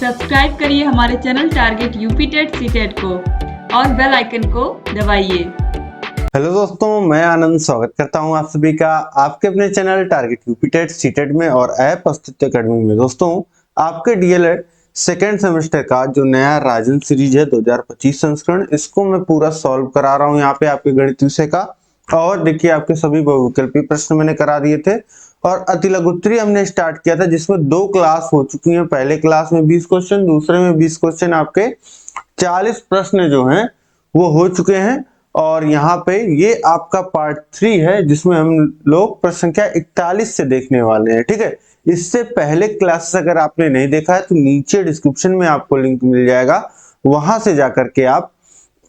Subscribe करिए हमारे channel target UP TET CTET को और बेल आइकन को दबाइए। हेलो दोस्तों, मैं आनंद स्वागत करता हूं आप सभी का आपके अपने channel target UP TET CTET में और ऐप अस्तित्व अकेडमी में। दोस्तों, आपके डीएलएड सेकेंड सेमेस्टर का जो नया राजन सीरीज है 2025 संस्करण, इसको मैं पूरा सॉल्व करा रहा हूं यहाँ पे आपके गणित विषय का। और देखिए, आपके सभी बहुविकल्पी प्रश्न मैंने करा दिए थे और अति लघुत्तरी हमने स्टार्ट किया था, जिसमें 2 क्लास हो चुकी हैं। पहले क्लास में 20 क्वेश्चन, दूसरे में 20 क्वेश्चन, आपके 40 प्रश्न जो हैं वो हो चुके हैं। और यहाँ पे ये आपका पार्ट 3 है, जिसमें हम लोग प्रश्न संख्या 41 से देखने वाले हैं। ठीक है, इससे पहले क्लासेस अगर आपने नहीं देखा है तो नीचे डिस्क्रिप्शन में आपको लिंक मिल जाएगा, वहां से जाकर के आप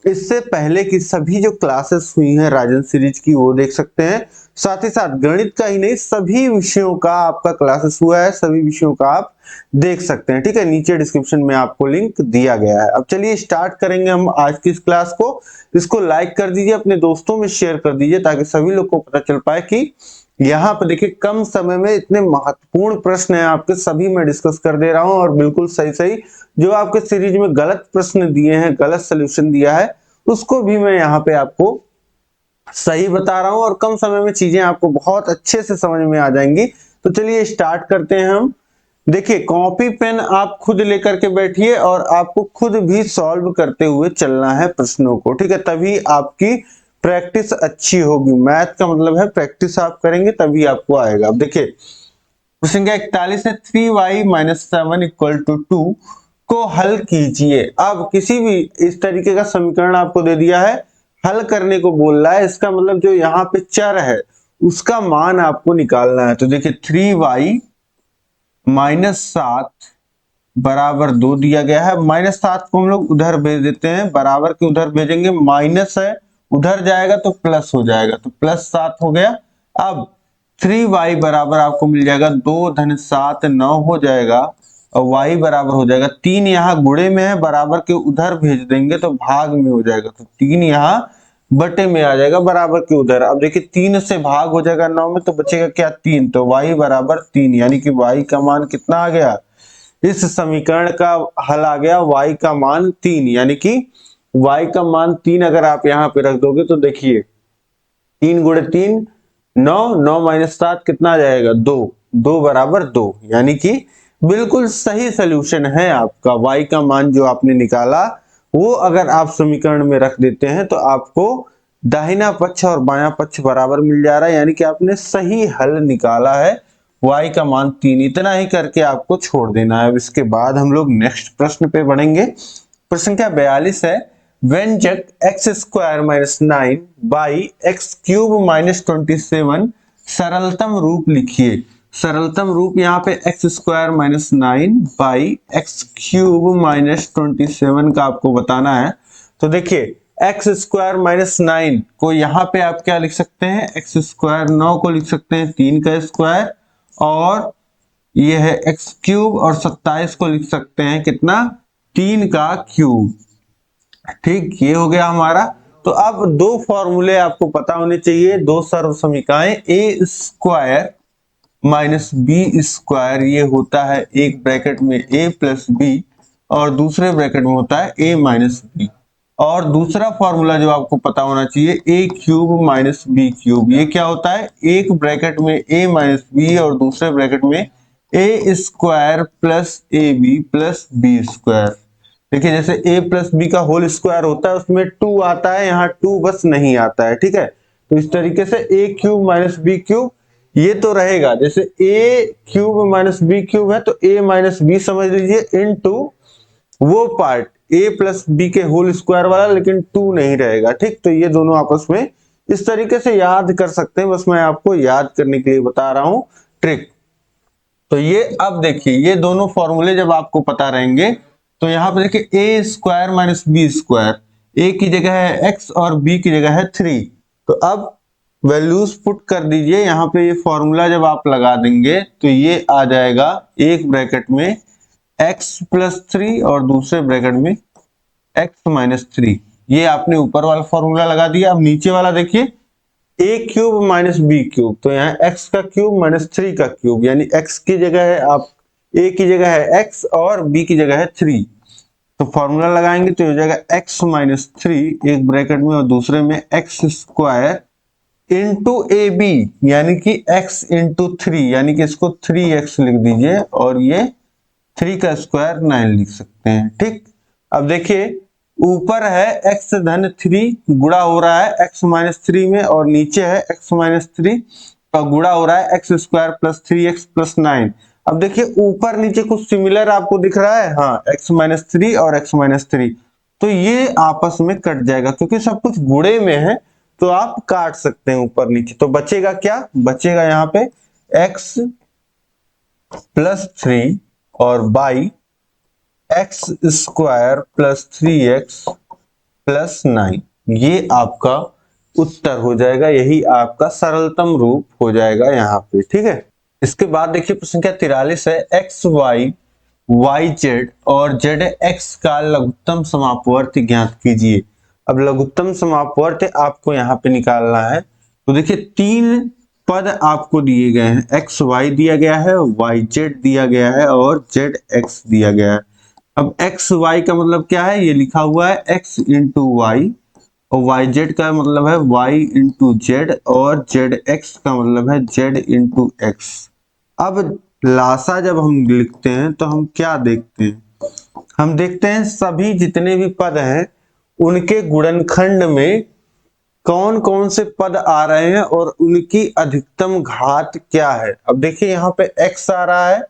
इससे पहले की सभी जो क्लासेस हुई हैं राजन सीरीज की वो देख सकते हैं। साथ ही साथ गणित का ही नहीं, सभी विषयों का आपका क्लासेस हुआ है, सभी विषयों का आप देख सकते हैं। ठीक है, नीचे डिस्क्रिप्शन में आपको लिंक दिया गया है। अब चलिए स्टार्ट करेंगे हम आज की इस क्लास को। इसको लाइक कर दीजिए, अपने दोस्तों में शेयर कर दीजिए, ताकि सभी लोग को पता चल पाए कि यहाँ पर देखिए कम समय में इतने महत्वपूर्ण प्रश्न है आपके, सभी मैं डिस्कस कर दे रहा हूं। और बिल्कुल सही सही जो आपके सीरीज में गलत प्रश्न दिए हैं, गलत सोल्यूशन दिया है, उसको भी मैं यहाँ पे आपको सही बता रहा हूं और कम समय में चीजें आपको बहुत अच्छे से समझ में आ जाएंगी। तो चलिए स्टार्ट करते हैं हम। देखिए, कॉपी पेन आप खुद लेकर के बैठिए और आपको खुद भी सॉल्व करते हुए चलना है प्रश्नों को। ठीक है, तभी आपकी प्रैक्टिस अच्छी होगी। मैथ का मतलब है प्रैक्टिस आप करेंगे तभी आपको आएगा। अब देखिए, प्रश्न संख्या 41 है, 3y - 7 = 2 को हल कीजिए। अब किसी भी इस तरीके का समीकरण आपको दे दिया है, हल करने को बोल रहा है, इसका मतलब जो यहाँ पे चर है उसका मान आपको निकालना है। तो देखिए 3y - 7 बराबर 2 दिया गया है। -7 को हम लोग उधर भेज देते हैं, बराबर के उधर भेजेंगे, माइनस है उधर जाएगा तो प्लस हो जाएगा, तो +7 हो गया। अब 3y बराबर आपको मिल जाएगा 2 - 7 9 हो जाएगा और y बराबर हो जाएगा 3। यहाँ गुणे में है, बराबर के उधर भेज देंगे तो भाग में हो जाएगा, तो 3 यहाँ बटे में आ जाएगा, बराबर के उधर। अब देखिए 3 से भाग हो जाएगा 9 में, तो बचेगा क्या 3, तो y बराबर 3, यानी कि y का मान कितना आ गया, इस समीकरण का हल आ गया y का मान 3, यानी कि y का मान 3 अगर आप यहाँ पे रख दोगे तो देखिए 3 × 3 9, 9 - 7 कितना आ जाएगा 2, 2 बराबर 2, यानी कि बिल्कुल सही सोल्यूशन है आपका। y का मान जो आपने निकाला वो अगर आप समीकरण में रख देते हैं तो आपको दाहिना पक्ष और बायां पक्ष बराबर मिल जा रहा है, यानी कि आपने सही हल निकाला है। y का मान 3, इतना ही करके आपको छोड़ देना है। अब इसके बाद हम लोग नेक्स्ट प्रश्न पे बढ़ेंगे। प्रश्न संख्या 42 है, व्यंजक x² - 9 / x³ - 27 सरलतम रूप लिखिए। सरलतम रूप यहाँ पे x² - 9 / x³ - 27 का आपको बताना है। तो देखिए x² - 9 को यहाँ पे आप क्या लिख सकते हैं, x², 9 को लिख सकते हैं 3 का स्क्वायर, और ये है x³ और 27 को लिख सकते हैं कितना, 3 का क्यूब। ठीक, ये हो गया हमारा। तो अब 2 फॉर्मूले आपको पता होने चाहिए, 2 सर्व समीकरणें, a² - b², ये होता है एक ब्रैकेट में a + b और दूसरे ब्रैकेट में होता है a - b। और दूसरा फॉर्मूला जो आपको पता होना चाहिए, a³ - b³, ये क्या होता है, एक ब्रैकेट में a - b और दूसरे ब्रैकेट में a² + ab + b²। देखिए जैसे a + b का होल स्क्वायर होता है उसमें 2 आता है, यहाँ 2 बस नहीं आता है। ठीक है, तो इस तरीके से a³ - b³ ये तो रहेगा, जैसे a³ - b³ है तो a - b समझ लीजिए इनटू वो पार्ट a + b के होल स्क्वायर वाला, लेकिन 2 नहीं रहेगा। ठीक, तो ये दोनों आपस में इस तरीके से याद कर सकते हैं, बस मैं आपको याद करने के लिए बता रहा हूं ट्रिक। तो ये अब देखिए, ये दोनों फॉर्मूले जब आपको पता रहेंगे तो यहाँ पे देखिए a² - b², a की जगह है x और b की जगह है 3। तो अब वैल्यूज पुट कर दीजिए यहाँ पे, ये फॉर्मूला जब आप लगा देंगे तो ये आ जाएगा एक ब्रैकेट में x + 3 और दूसरे ब्रैकेट में x - 3। ये आपने ऊपर वाला फॉर्मूला लगा दिया। अब नीचे वाला देखिए a³ - b³, तो यहाँ x का क्यूब - 3 का क्यूब, यानी x की जगह है आप a की जगह है x और b की जगह है 3, तो फॉर्मूला लगाएंगे तो हो जाएगा x माइनस 3 एक ब्रैकेट में और दूसरे में x square into a b यानी कि x इंटू 3 यानी कि इसको 3x लिख दीजिए और ये 3 का स्क्वायर 9 लिख सकते हैं। ठीक, अब देखिए ऊपर है x धन 3 गुणा हो रहा है x माइनस 3 में और नीचे है x माइनस 3 और गुणा हो रहा है x square plus 3x plus 9। अब देखिए ऊपर नीचे कुछ सिमिलर आपको दिख रहा है, हाँ x माइनस 3 और x माइनस 3, तो ये आपस में कट जाएगा क्योंकि सब कुछ गुणे में है तो आप काट सकते हैं ऊपर नीचे। तो बचेगा क्या, बचेगा यहाँ पे x प्लस 3 और by x square plus 3x plus 9, ये आपका उत्तर हो जाएगा, यही आपका सरलतम रूप हो जाएगा यहाँ पे। ठीक है, इसके बाद देखिए प्रश्न संख्या 43 है एक्स वाई वाई जेड और जेड एक्स का लघुत्तम समापवर्त ज्ञात कीजिए। अब लघुत्तम समापवर्त आपको यहाँ पे निकालना है, तो देखिए तीन पद आपको दिए गए हैं, एक्स वाई दिया गया है, वाई जेड दिया गया है और जेड एक्स दिया गया है। अब एक्स वाई का मतलब क्या है, ये लिखा हुआ है एक्स इंटू वाई और वाई जेड का मतलब है वाई इंटू जेड और जेड एक्स का मतलब है जेड इंटू एक्स। अब लासा जब हम लिखते हैं तो हम क्या देखते हैं, हम देखते हैं सभी जितने भी पद हैं उनके गुणनखंड में कौन कौन से पद आ रहे हैं और उनकी अधिकतम घात क्या है। अब देखिए यहाँ पे x आ रहा है,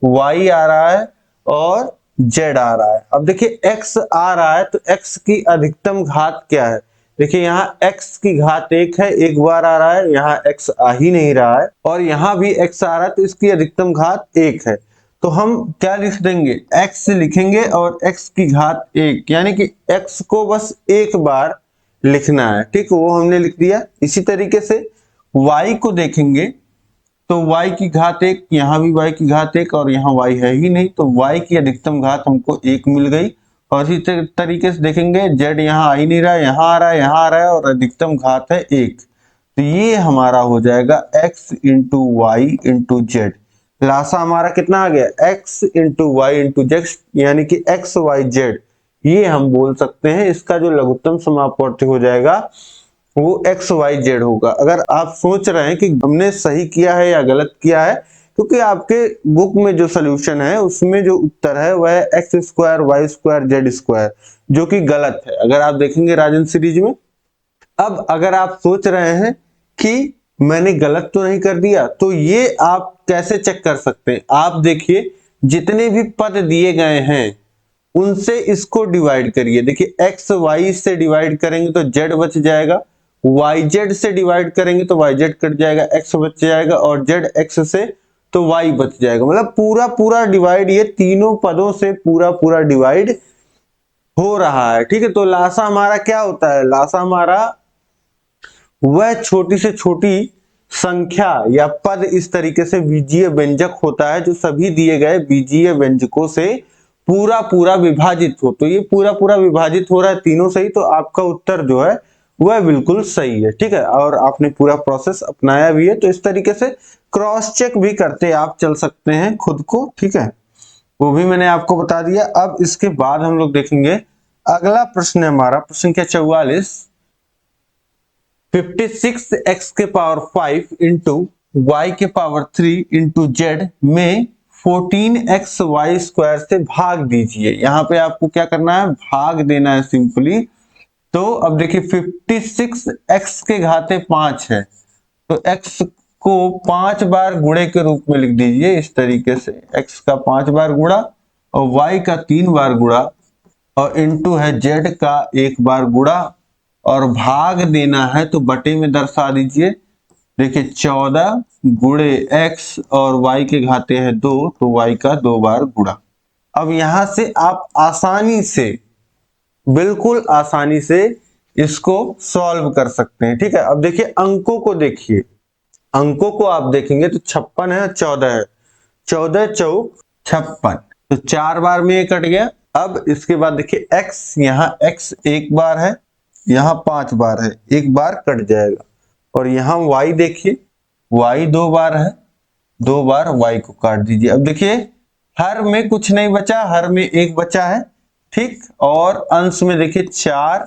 y आ रहा है और z आ रहा है। अब देखिए x आ रहा है तो x की अधिकतम घात क्या है, देखिए यहाँ x की घात 1 है, एक बार आ रहा है, यहाँ x आ ही नहीं रहा है और यहाँ भी x आ रहा है तो इसकी अधिकतम घात 1 है। तो हम क्या लिख देंगे, x लिखेंगे और x की घात 1 यानी कि x को बस एक बार लिखना है। ठीक, वो हमने लिख दिया। इसी तरीके से y को देखेंगे तो y की घात 1, यहाँ भी y की घात 1 और यहाँ y है ही नहीं तो y की अधिकतम घात हमको 1 मिल गई। और इसी तरीके से देखेंगे z यहाँ आ ही नहीं रहा है, यहाँ आ रहा है, यहाँ आ रहा है और अधिकतम घात है 1, तो ये हमारा हो जाएगा x into y into z. लासा हमारा कितना आ गया, x into y into z यानी कि x y z, ये हम बोल सकते हैं इसका जो लघुत्तम समापवर्ती हो जाएगा वो एक्स वाई जेड होगा। अगर आप सोच रहे हैं कि हमने सही किया है या गलत किया है, क्योंकि आपके बुक में जो सोल्यूशन है उसमें जो उत्तर है वह है x square y square z square, जो कि गलत है अगर आप देखेंगे राजन सीरीज में। अब अगर आप सोच रहे हैं कि मैंने गलत तो नहीं कर दिया, तो ये आप कैसे चेक कर सकते हैं, आप देखिए जितने भी पद दिए गए हैं उनसे इसको डिवाइड करिए। देखिए एक्स वाई से डिवाइड करेंगे तो जेड बच जाएगा, वाई जेड से डिवाइड करेंगे तो वाई जेड कट जाएगा, एक्स बच जाएगा और जेड एक्स से तो वाई बच जाएगा। मतलब पूरा पूरा डिवाइड ये तीनों पदों से पूरा पूरा डिवाइड हो रहा है। ठीक है, तो लासा हमारा क्या होता है, लासा हमारा वह छोटी से छोटी संख्या या पद इस तरीके से बीजीय व्यंजक होता है जो सभी दिए गए बीजीय व्यंजकों से पूरा पूरा विभाजित हो। तो ये पूरा पूरा विभाजित हो रहा है तीनों से ही, तो आपका उत्तर जो है वह बिल्कुल सही है। ठीक है, और आपने पूरा प्रोसेस अपनाया भी है, तो इस तरीके से क्रॉस चेक भी करते आप चल सकते हैं खुद को। ठीक है, वो भी मैंने आपको बता दिया। अब इसके बाद हम लोग देखेंगे अगला प्रश्न है हमारा प्रश्न संख्या 44, 56x के पावर 5 इंटू वाई के पावर 3 इंटू जेड में 14x वाई स्क्वायर से भाग दीजिए। यहाँ पे आपको क्या करना है, भाग देना है सिंपली। तो अब देखिए 56x के घाते 5 है तो x को 5 बार गुणे के रूप में लिख दीजिए इस तरीके से, x का 5 बार गुणा और y का 3 बार गुणा और इंटू है z का 1 बार गुणा और भाग देना है तो बटे में दर्शा दीजिए। देखिए 14 गुणे x और y के घाते हैं 2 तो y का 2 बार गुणा। अब यहां से आप आसानी से, बिल्कुल आसानी से इसको सॉल्व कर सकते हैं। ठीक है, अब देखिए अंकों को देखिए, अंकों को आप देखेंगे तो 56 है 14 है, 14 चौक 56, तो 4 बार में ये कट गया। अब इसके बाद देखिए x, यहाँ x 1 बार है, यहाँ 5 बार है, 1 बार कट जाएगा और यहाँ y देखिए y 2 बार है, 2 बार y को काट दीजिए। अब देखिए हर में कुछ नहीं बचा, हर में 1 बचा है, ठीक। और अंश में देखिए 4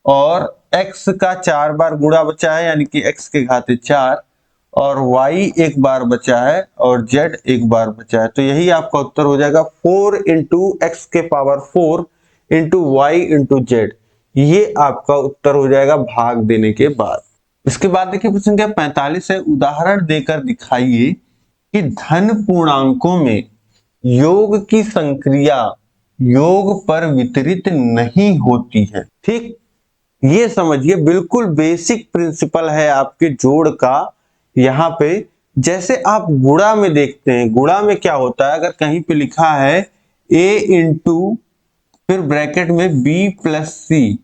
और x का 4 बार गुणा बचा है, यानी कि x के घाते 4, और y 1 बार बचा है और z 1 बार बचा है। तो यही आपका उत्तर हो जाएगा 4 इंटू एक्स के power 4 into y into z. ये आपका उत्तर हो जाएगा भाग देने के बाद। इसके बाद देखिए प्रश्न संख्या 45 है, उदाहरण देकर दिखाइए कि धन पूर्णांकों में योग की संक्रिया योग पर वितरित नहीं होती है। ठीक, ये समझिए बिल्कुल बेसिक प्रिंसिपल है आपके जोड़ का। यहाँ पे जैसे आप गुणा में देखते हैं, गुणा में क्या होता है, अगर कहीं पे लिखा है a इंटू फिर ब्रैकेट में b प्लस सी,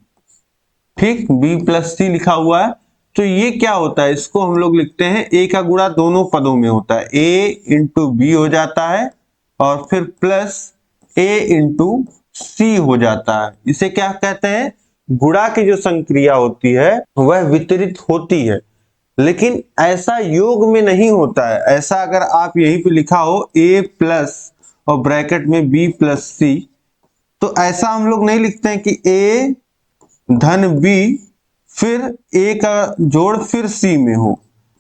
ठीक, b प्लस सी लिखा हुआ है, तो ये क्या होता है, इसको हम लोग लिखते हैं a का गुणा दोनों पदों में होता है, a इंटू बी हो जाता है और फिर प्लस a इंटू सी हो जाता है। इसे क्या कहते हैं, गुणा की जो संक्रिया होती है वह वितरित होती है। लेकिन ऐसा योग में नहीं होता है। ऐसा अगर आप यहीं पे लिखा हो a प्लस और ब्रैकेट में b प्लस सी, तो ऐसा हम लोग नहीं लिखते हैं कि a धन b फिर a का जोड़ फिर c में हो।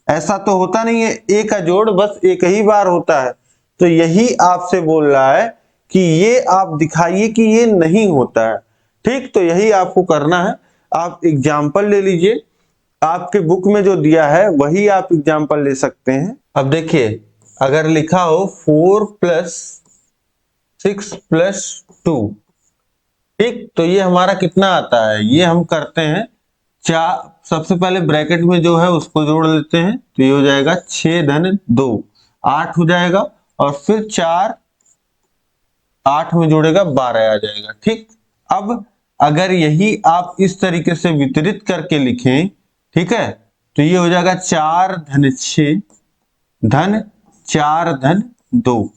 ऐसा तो होता नहीं है, a का जोड़ बस एक ही बार होता है। तो यही आपसे बोल रहा है कि ये आप दिखाइए कि ये नहीं होता है। ठीक, तो यही आपको करना है। आप एग्जाम्पल ले लीजिए, आपके बुक में जो दिया है वही आप एग्जाम्पल ले सकते हैं। अब देखिए, अगर लिखा हो 4 प्लस 6 प्लस 2, ठीक, तो ये हमारा कितना आता है, ये हम करते हैं चार, सबसे पहले ब्रैकेट में जो है उसको जोड़ लेते हैं, तो ये हो जाएगा 6 धन 2, 8 हो जाएगा, और फिर 4 8 में जोड़ेगा 12 आ जाएगा। ठीक, अब अगर यही आप इस तरीके से वितरित करके लिखें, ठीक है, तो ये हो जाएगा 4 धन 6 धन 4 धन 2,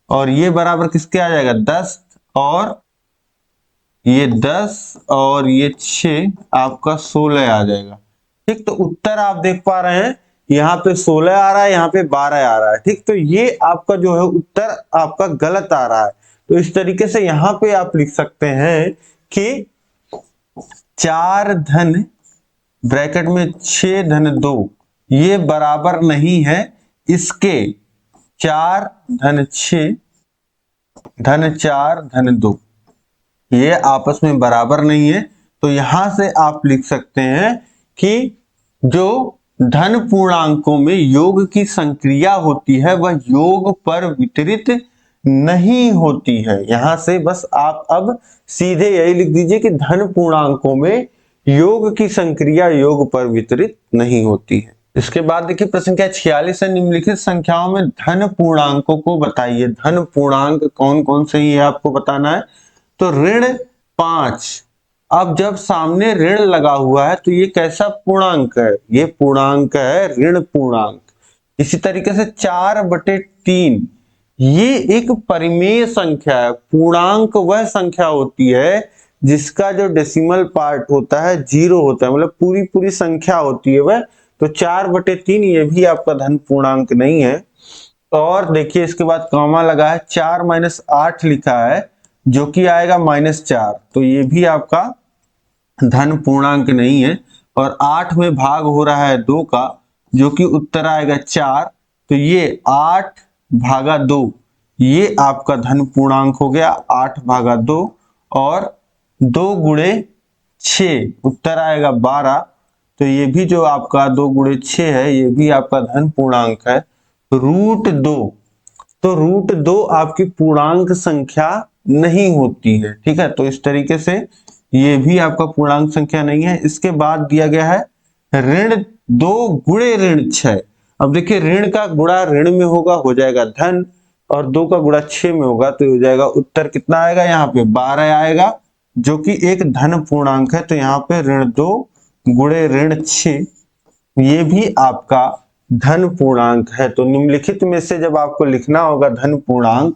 और ये बराबर किसके आ जाएगा 10, और ये 10 और ये 6 आपका 16 आ जाएगा। ठीक, तो उत्तर आप देख पा रहे हैं, यहाँ पे 16 आ रहा है, यहाँ पे 12 आ रहा है। ठीक, तो ये आपका जो है उत्तर आपका गलत आ रहा है। तो इस तरीके से यहाँ पे आप लिख सकते हैं कि 4 धन ब्रैकेट में 6 धन 2 ये बराबर नहीं है इसके 4 धन 6 धन 4 धन 2, ये आपस में बराबर नहीं है। तो यहां से आप लिख सकते हैं कि जो धन पूर्णांकों में योग की संक्रिया होती है वह योग पर वितरित नहीं होती है। यहां से बस आप अब सीधे यही लिख दीजिए कि धन पूर्णांकों में योग की संक्रिया योग पर वितरित नहीं होती है। इसके बाद देखिए प्रश्न संख्या 46 है, निम्नलिखित संख्याओं में धन पूर्णांकों को बताइए। धन पूर्णांक कौन कौन से ही है आपको बताना है। तो ऋण 5, अब जब सामने ऋण लगा हुआ है तो ये कैसा पूर्णांक है, ये पूर्णांक है ऋण पूर्णांक। इसी तरीके से 4/3 ये एक परिमेय संख्या है। पूर्णांक वह संख्या होती है जिसका जो डेसिमल पार्ट होता है 0 होता है, मतलब पूरी पूरी संख्या होती है वह। तो 4/3 ये भी आपका धन पूर्णांक नहीं है। और देखिए इसके बाद कॉमा लगा है, 4-8 लिखा है जो कि आएगा -4, तो ये भी आपका धन पूर्णांक नहीं है। और 8 में भाग हो रहा है 2 का, जो कि उत्तर आएगा 4, तो ये 8/2 ये आपका धन पूर्णांक हो गया 8/2, और 2 गुणे 6 उत्तर आएगा 12, तो ये भी जो आपका 2 गुणे 6 है ये भी आपका धन पूर्णांक है। √2, तो √2 आपकी पूर्णांक संख्या नहीं होती है। ठीक है, तो इस तरीके से ये भी आपका पूर्णांक संख्या नहीं है। इसके बाद दिया गया है ऋण 2 गुणे ऋण 6। अब देखिए ऋण का गुणा ऋण में होगा, हो जाएगा धन, और 2 का गुणा 6 में होगा तो हो जाएगा उत्तर कितना आएगा, यहाँ पे 12 आएगा, जो कि एक धन पूर्णांक है। तो यहाँ पे ऋण 2 गुणे ऋण 6 ये भी आपका धन पूर्णांक है। तो निम्नलिखित में से जब आपको लिखना होगा धन पूर्णांक,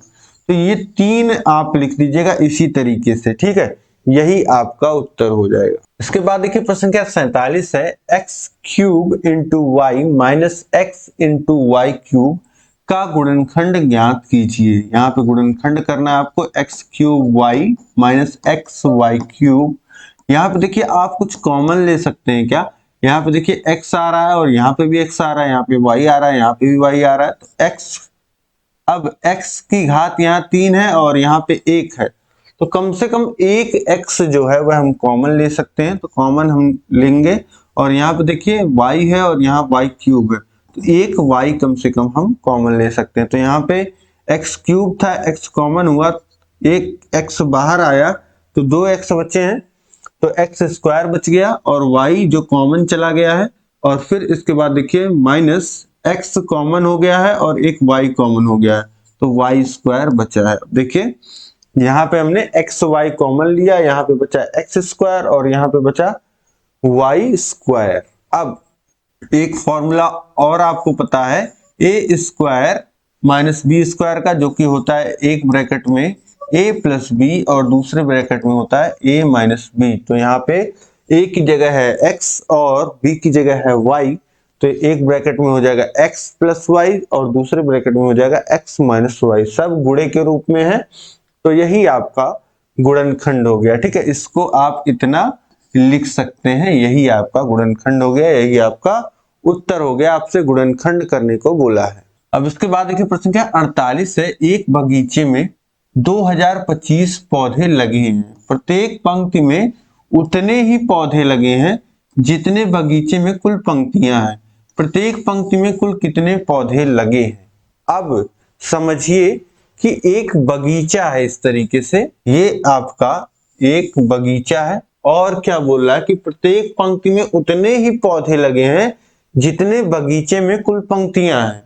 तो ये 3 आप लिख दीजिएगा इसी तरीके से। ठीक है, यही आपका उत्तर हो जाएगा। इसके बाद देखिए प्रश्न संख्या 47 है, x³ × y - x × y³ का गुणनखंड ज्ञात कीजिए। यहाँ पे गुणनखंड करना है आपको x cube y minus x y cube. यहाँ पे देखिए आप कुछ कॉमन ले सकते हैं क्या, यहाँ पे देखिए x आ रहा है और यहाँ पे भी x आ रहा है, यहाँ पे y आ रहा है, यहाँ पे भी y आ रहा है, तो x, अब x की घात यहाँ 3 है और यहाँ पे 1 है, तो कम से कम एक x जो है वह हम कॉमन ले सकते हैं, तो कॉमन हम लेंगे और यहाँ पे देखिए y है और यहाँ y क्यूब है, तो एक y कम से कम हम कॉमन ले सकते हैं। तो यहाँ पे x क्यूब था, x कॉमन हुआ, एक x बाहर आया तो 2x बचे हैं, तो x स्क्वायर बच गया और y जो कॉमन चला गया है, और फिर इसके बाद देखिए माइनस x कॉमन हो गया है और एक y कॉमन हो गया है, तो y स्क्वायर बचा है। देखिए यहाँ पे हमने एक्स वाई कॉमन लिया, यहाँ पे बचा एक्स स्क्वायर और यहाँ पे बचा वाई स्क्वायर। अब एक फॉर्मूला और आपको पता है ए स्क्वायर माइनस बी स्क्वायर का, जो कि होता है एक ब्रैकेट में ए प्लस बी और दूसरे ब्रैकेट में होता है ए माइनस बी। तो यहाँ पे ए की जगह है एक्स और बी की जगह है वाई, तो एक ब्रैकेट में हो जाएगा एक्स प्लस वाई और दूसरे ब्रैकेट में हो जाएगा एक्स माइनस वाई, सब गुणे के रूप में है, तो यही आपका गुणनखंड हो गया। ठीक है, इसको आप इतना लिख सकते हैं, यही आपका गुणनखंड हो गया, यही आपका उत्तर हो गया, आपसे गुणनखंड करने को बोला है। अब इसके बाद देखिए प्रश्न क्या 48 है, एक बगीचे में 2025 पौधे लगे हैं, प्रत्येक पंक्ति में उतने ही पौधे लगे हैं जितने बगीचे में कुल पंक्तियां हैं, प्रत्येक पंक्ति में कुल कितने पौधे लगे हैं। अब समझिए कि एक बगीचा है, इस तरीके से ये आपका एक बगीचा है और क्या बोल रहा है कि प्रत्येक पंक्ति में उतने ही पौधे लगे हैं जितने बगीचे में कुल पंक्तियां हैं।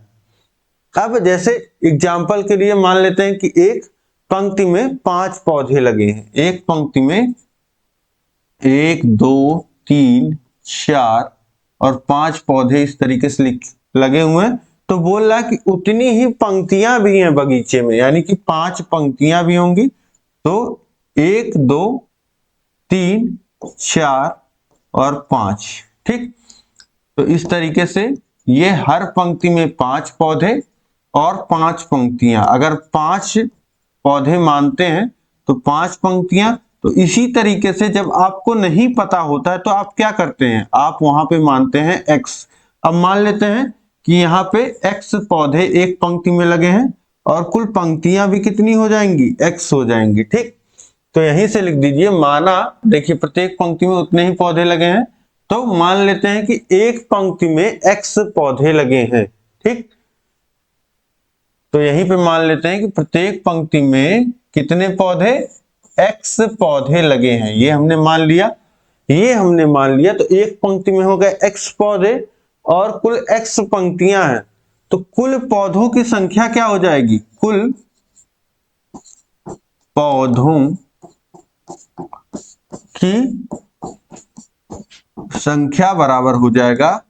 अब जैसे एग्जाम्पल के लिए मान लेते हैं कि एक पंक्ति में 5 पौधे लगे हैं, एक पंक्ति में 1 2 3 4 और 5 पौधे इस तरीके से लगे हुए हैं, तो बोल रहा है कि उतनी ही पंक्तियां भी हैं बगीचे में, यानी कि 5 पंक्तियां भी होंगी, तो 1 2 3 4 और 5। ठीक, तो इस तरीके से ये हर पंक्ति में 5 पौधे और 5 पंक्तियां, अगर 5 पौधे मानते हैं तो 5 पंक्तियां। तो इसी तरीके से जब आपको नहीं पता होता है तो आप क्या करते हैं, आप वहां पे मानते हैं x। अब मान लेते हैं कि यहाँ पे x पौधे एक पंक्ति में लगे हैं और कुल पंक्तियां भी कितनी हो जाएंगी, x हो जाएंगी। ठीक, तो यहीं से लिख दीजिए, माना देखिए प्रत्येक पंक्ति में उतने ही पौधे लगे हैं, तो मान लेते हैं कि एक पंक्ति में x पौधे लगे हैं। ठीक, तो यहीं पे मान लेते हैं कि प्रत्येक पंक्ति में कितने पौधे, x पौधे लगे हैं, ये हमने मान लिया, ये हमने मान लिया। तो एक पंक्ति में हो गए x पौधे और कुल x पंक्तियां हैं, तो कुल पौधों की संख्या क्या हो जाएगी, कुल पौधों की संख्या बराबर हो जाएगा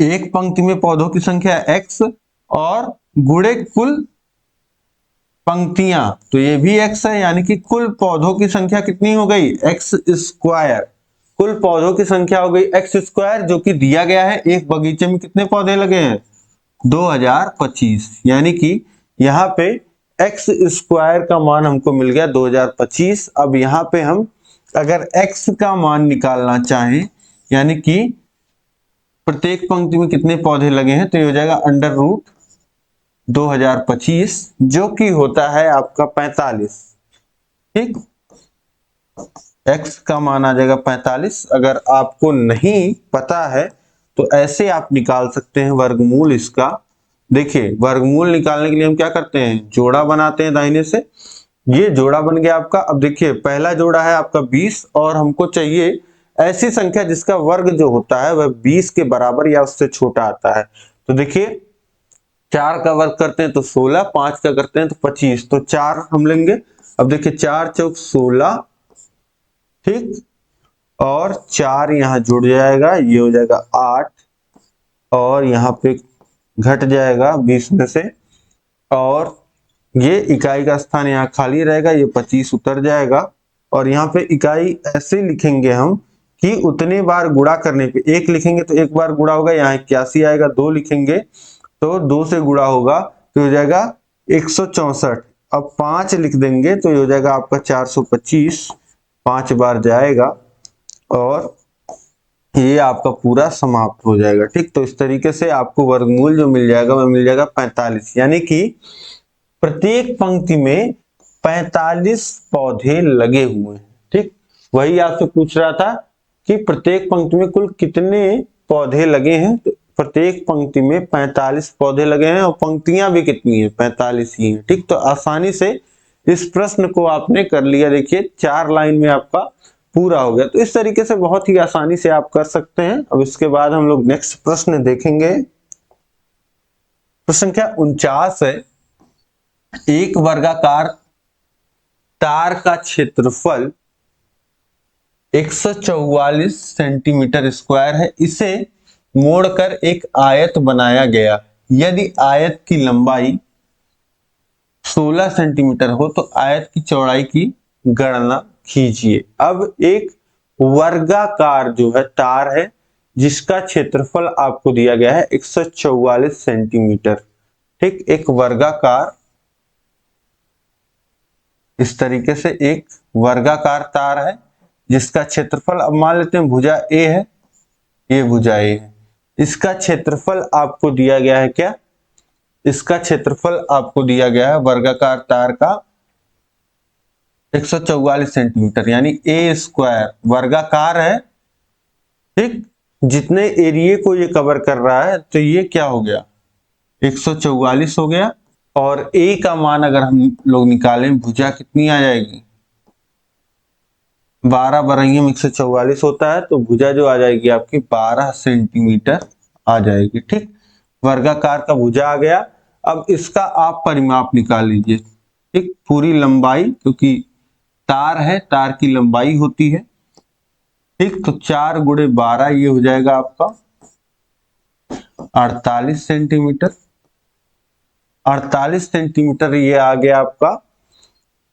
एक पंक्ति में पौधों की संख्या x और गुणे कुल पंक्तियां, तो ये भी x है, यानी कि कुल पौधों की संख्या कितनी हो गई, x स्क्वायर। कुल पौधों की संख्या हो गई x स्क्वायर, जो कि दिया गया है एक बगीचे में कितने पौधे लगे हैं, 2025, यानी कि यहाँ पे x स्क्वायर का मान हमको मिल गया 2025। अब यहाँ पे हम अगर x का मान निकालना चाहें, यानी कि प्रत्येक पंक्ति में कितने पौधे लगे हैं, तो ये हो जाएगा अंडर रूट 2025, जो कि होता है आपका 45। ठीक, x का मान आ जाएगा 45। अगर आपको नहीं पता है तो ऐसे आप निकाल सकते हैं वर्गमूल इसका। देखिए वर्गमूल निकालने के लिए हम क्या करते हैं, जोड़ा बनाते हैं दाहिने से, ये जोड़ा बन गया आपका। अब देखिए पहला जोड़ा है आपका 20 और हमको चाहिए ऐसी संख्या जिसका वर्ग जो होता है वह 20 के बराबर या उससे छोटा आता है। तो देखिए 4 का वर्ग करते हैं तो 16, 5 का करते हैं तो 25, तो 4 हम लेंगे। अब देखिए 4 चौक 16, ठीक, और 4 यहाँ जुड़ जाएगा, ये हो जाएगा 8 और यहाँ पे घट जाएगा 20 में से, और ये इकाई का स्थान यहाँ खाली रहेगा, ये 25 उतर जाएगा। और यहाँ पे इकाई ऐसे लिखेंगे हम कि उतने बार गुणा करने पे 1 लिखेंगे तो एक बार गुणा होगा, यहाँ 81 आएगा, 2 लिखेंगे तो 2 से गुणा होगा तो हो जाएगा 164। अब 5 लिख देंगे तो ये हो जाएगा आपका 425, 5 बार जाएगा और ये आपका पूरा समाप्त हो जाएगा। ठीक, तो इस तरीके से आपको वर्गमूल जो मिल जाएगा वह मिल जाएगा 45, यानी कि प्रत्येक पंक्ति में 45 पौधे लगे हुए हैं। ठीक, वही आपसे पूछ रहा था कि प्रत्येक पंक्ति में कुल कितने पौधे लगे हैं, तो प्रत्येक पंक्ति में 45 पौधे लगे हैं और पंक्तियां भी कितनी है, 45 ही हैं। ठीक, तो आसानी से इस प्रश्न को आपने कर लिया। देखिए 4 लाइन में आपका पूरा हो गया। तो इस तरीके से बहुत ही आसानी से आप कर सकते हैं। अब इसके बाद हम लोग नेक्स्ट प्रश्न देखेंगे। प्रश्न संख्या 49 है, एक वर्गाकार तार का क्षेत्रफल 144 सेंटीमीटर स्क्वायर है। इसे मोड़कर एक आयत बनाया गया। यदि आयत की लंबाई 16 सेंटीमीटर हो तो आयत की चौड़ाई की गणना कीजिए। अब एक वर्गाकार जो है तार है जिसका क्षेत्रफल आपको दिया गया है 144 सेंटीमीटर। ठीक, एक वर्गाकार, इस तरीके से एक वर्गाकार तार है जिसका क्षेत्रफल, अब मान लेते हैं भुजा ए है, ये भुजा ए है, इसका क्षेत्रफल आपको दिया गया है क्या, इसका क्षेत्रफल आपको दिया गया है वर्गाकार तार का 144 सेंटीमीटर, यानी ए स्क्वायर वर्गाकार है। ठीक, जितने एरिया को ये कवर कर रहा है तो ये क्या हो गया, 144 हो गया। और ए का मान अगर हम लोग निकालें, भुजा कितनी आ जाएगी, 12 बरहियम 144 होता है, तो भुजा जो आ जाएगी आपकी 12 सेंटीमीटर आ जाएगी। ठीक, वर्गाकार का भुजा आ गया। अब इसका आप परिमाप निकाल लीजिए। ठीक, पूरी लंबाई, क्योंकि तार है, तार की लंबाई होती है। ठीक, तो 4 गुणे 12 ये हो जाएगा आपका 48 सेंटीमीटर। 48 सेंटीमीटर ये आ गया आपका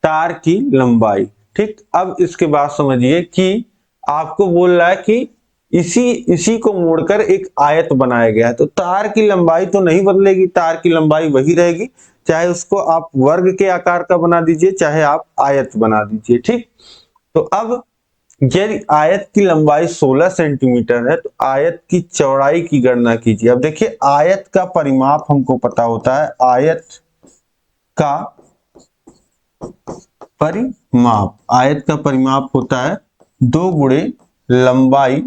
तार की लंबाई। ठीक, अब इसके बाद समझिए कि आपको बोल रहा है कि इसी को मोड़कर एक आयत बनाया गया है। तो तार की लंबाई तो नहीं बदलेगी, तार की लंबाई वही रहेगी, चाहे उसको आप वर्ग के आकार का बना दीजिए चाहे आप आयत बना दीजिए। ठीक, तो अब यदि आयत की लंबाई 16 सेंटीमीटर है तो आयत की चौड़ाई की गणना कीजिए। अब देखिए आयत का परिमाप हमको पता होता है, आयत का परिमाप, आयत का परिमाप होता है 2 गुणे लंबाई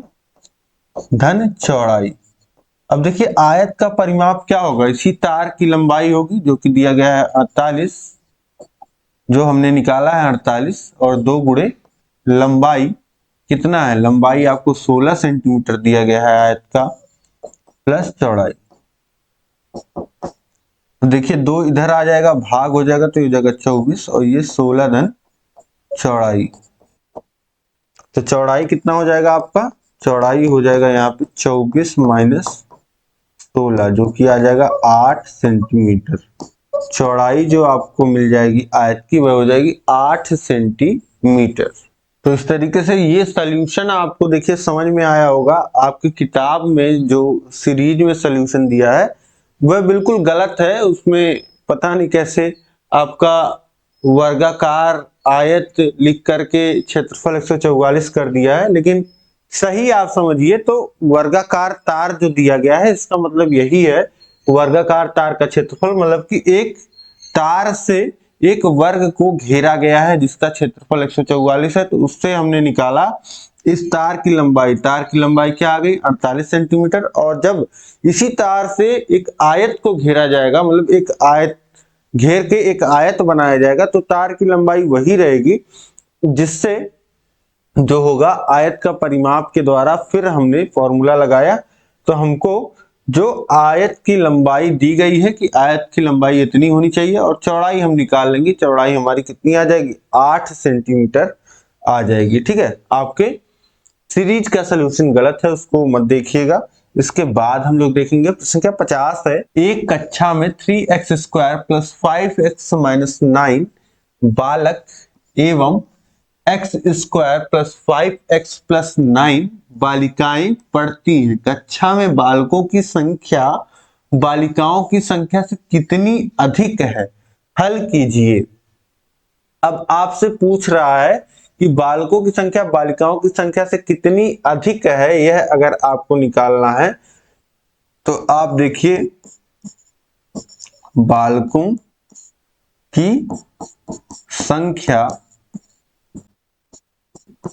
धन चौड़ाई। अब देखिए आयत का परिमाप क्या होगा, इसी तार की लंबाई होगी जो कि दिया गया है 48, जो हमने निकाला है 48, और 2 गुणे लंबाई कितना है, लंबाई आपको 16 सेंटीमीटर दिया गया है आयत का, प्लस चौड़ाई। तो देखिए 2 इधर आ जाएगा, भाग हो जाएगा तो ये हो जाएगा 24 और ये 16 धन चौड़ाई। तो चौड़ाई कितना हो जाएगा आपका, चौड़ाई हो जाएगा यहाँ पे 24 माइनस 16 जो कि आ जाएगा 8 सेंटीमीटर। चौड़ाई जो आपको मिल जाएगी आयत की वह हो जाएगी 8 सेंटीमीटर। तो इस तरीके से ये सॉल्यूशन आपको देखिए समझ में आया होगा। आपकी किताब में जो सीरीज में सॉल्यूशन दिया है वह बिल्कुल गलत है, उसमें पता नहीं कैसे आपका वर्गाकार आयत लिख करके क्षेत्रफल 144 कर दिया है, लेकिन सही आप समझिए तो वर्गाकार तार जो दिया गया है इसका मतलब यही है, वर्गाकार तार का क्षेत्रफल मतलब कि एक तार से एक वर्ग को घेरा गया है जिसका क्षेत्रफल 144 है, तो उससे हमने निकाला इस तार की लंबाई। तार की लंबाई क्या आ गई, 48 सेंटीमीटर। और जब इसी तार से एक आयत को घेरा जाएगा, मतलब एक आयत घेर के एक आयत बनाया जाएगा, तो तार की लंबाई वही रहेगी, जिससे जो होगा आयत का परिमाप के द्वारा फिर हमने फॉर्मूला लगाया, तो हमको जो आयत की लंबाई दी गई है कि आयत की लंबाई इतनी होनी चाहिए, और चौड़ाई हम निकाल लेंगे, चौड़ाई हमारी कितनी आ जाएगी, 8 सेंटीमीटर आ जाएगी। ठीक है, आपके सीरीज का सलूशन गलत है, उसको मत देखिएगा। इसके बाद हम लोग देखेंगे प्रश्न संख्या 50 है, एक कक्षा में 3x square plus 5x minus 9 बालक एवं x square plus 5x plus 9 बालिकाएं पढ़ती हैं। कक्षा में बालकों की संख्या बालिकाओं की संख्या से कितनी अधिक है, हल कीजिए। अब आपसे पूछ रहा है कि बालकों की संख्या बालिकाओं की संख्या से कितनी अधिक है, यह अगर आपको निकालना है तो आप देखिए बालकों की संख्या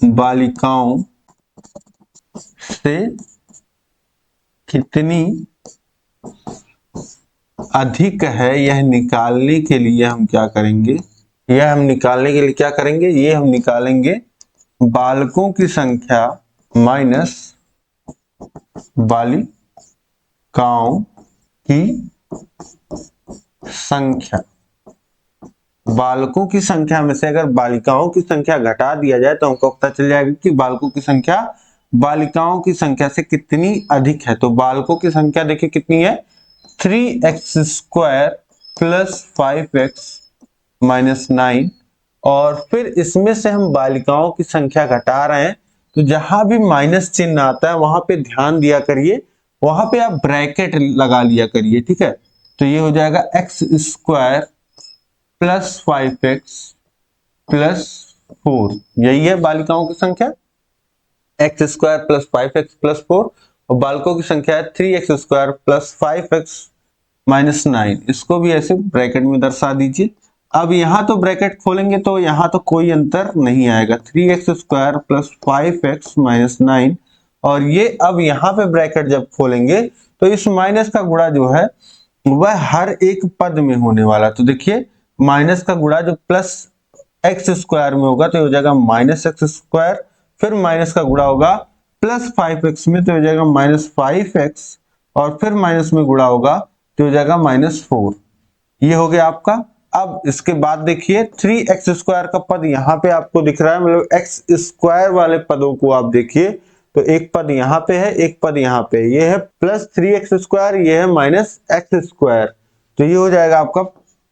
बालिकाओं से कितनी अधिक है, यह निकालने के लिए हम क्या करेंगे, ये हम निकालेंगे बालकों की संख्या माइनस बालिकाओं की संख्या। बालकों की संख्या में से अगर बालिकाओं की संख्या घटा दिया जाए तो हमको पता चल जाएगा कि बालकों की संख्या बालिकाओं की संख्या से कितनी अधिक है। तो बालकों की संख्या देखिए कितनी है, 3x² प्लस 5x माइनस 9, और फिर इसमें से हम बालिकाओं की संख्या घटा रहे हैं तो जहां भी माइनस चिन्ह आता है वहां पे ध्यान दिया करिए, वहां पे आप ब्रैकेट लगा लिया करिए, ठीक है। तो ये हो जाएगा x² प्लस 5x प्लस 4, यही है बालिकाओं की संख्या, x² प्लस 5x प्लस 4, और बालकों की संख्या है 3x² प्लस 5x माइनस 9, इसको भी ऐसे ब्रैकेट में दर्शा दीजिए। अब यहां तो ब्रैकेट खोलेंगे तो यहां तो कोई अंतर नहीं आएगा, 3x² प्लस 5x माइनस 9, और ये अब यहाँ पे ब्रैकेट जब खोलेंगे तो इस माइनस का गुणा जो है वह हर एक पद में होने वाला। तो देखिए माइनस का गुणा जो प्लस x² में होगा तो हो जाएगा माइनस x², फिर माइनस का गुणा होगा प्लस 5x में तो हो जाएगा माइनस 5x, और फिर माइनस में गुणा होगा तो हो जाएगा माइनस 4, ये हो गया आपका। अब इसके बाद देखिए 3x² का पद यहाँ पे आपको दिख रहा है, मतलब x² वाले पदों को आप देखिए तो एक पद यहाँ पे है, एक पद यहाँ पे, ये है प्लस 3x², ये है माइनस x², तो ये हो जाएगा आपका